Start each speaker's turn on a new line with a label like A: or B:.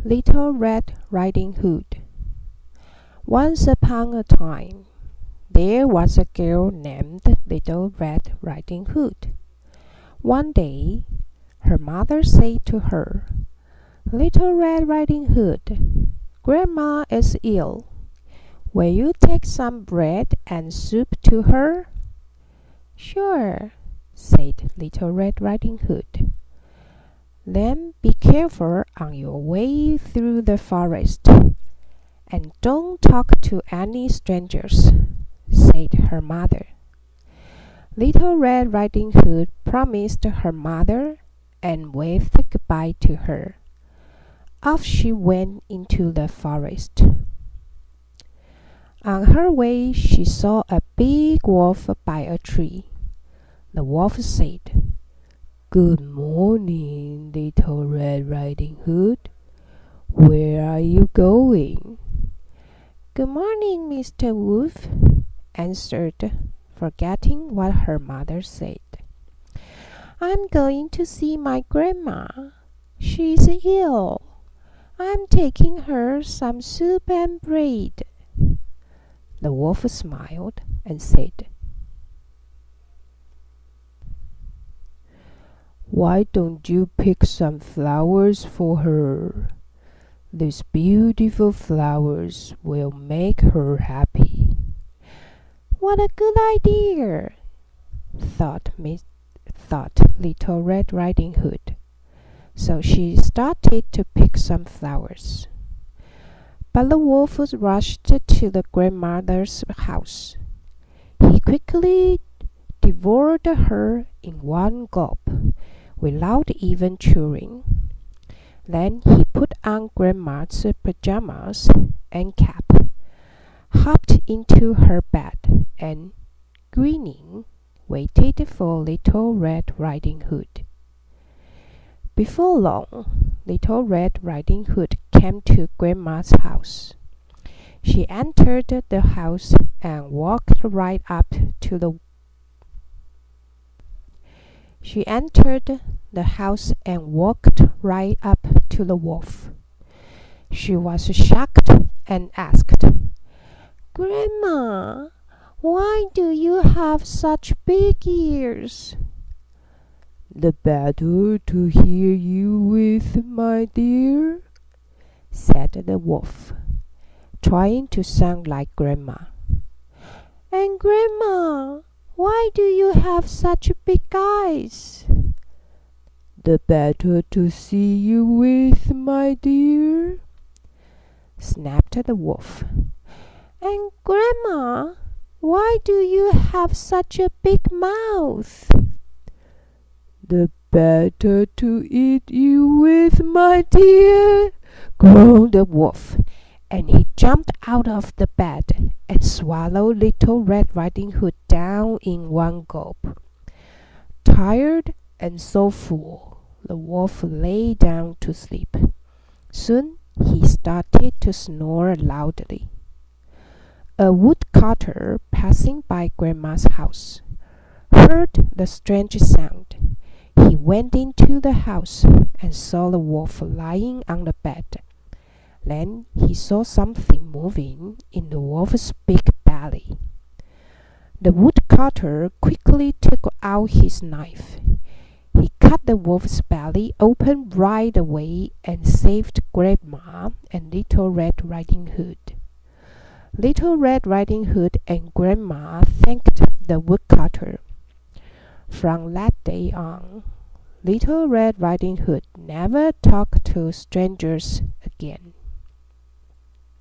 A: Little Red Riding Hood. Once upon a time, there was a girl named Little Red Riding Hood. One day, her mother said to her, "Little Red Riding Hood, Grandma is ill. Will you take some bread and soup to her?" "Sure," said Little Red Riding Hood. "Then be careful on your way through the forest, and don't talk to any strangers," said her mother. Little Red Riding Hood promised her mother and waved goodbye to her. Off she went into the forest. On her way, she saw a big wolf by a tree. The wolf said, "Good morning, Little Red Riding Hood. Where are you going?" "Good morning, Mr. Wolf," answered, forgetting what her mother said. "I'm going to see my grandma. She's ill. I'm taking her some soup and bread." The wolf smiled and said, "Why don't you pick some flowers for her? These beautiful flowers will make her happy." "What a good idea," thought Little Red Riding Hood. So she started to pick some flowers. But the wolf rushed to the grandmother's house. He quickly devoured her in one gulp, without even chewing. Then he put on Grandma's pajamas and cap, hopped into her bed, and, grinning, waited for Little Red Riding Hood. Before long, Little Red Riding Hood came to Grandma's house. She entered the house and walked right up to the wolf. She was shocked and asked, "Grandma, why do you have such big ears?" "The better to hear you with, my dear," said the wolf, trying to sound like Grandma. "And Grandma, why do you have such big eyes?" "The better to see you with, my dear," snapped the wolf. "And Grandma, why do you have such a big mouth?" "The better to eat you with, my dear," groaned the wolf, and he jumped out of the bed and swallowed Little Red Riding Hood down in one gulp. Tired and so full, the wolf lay down to sleep. Soon he started to snore loudly. A woodcutter passing by Grandma's house heard the strange sound. He went into the house and saw the wolf lying on the bed. Then he saw something moving in the wolf's big belly. The woodcutter quickly took out his knife. He cut the wolf's belly open right away and saved Grandma and Little Red Riding Hood. Little Red Riding Hood and Grandma thanked the woodcutter. From that day on, Little Red Riding Hood never talked to strangers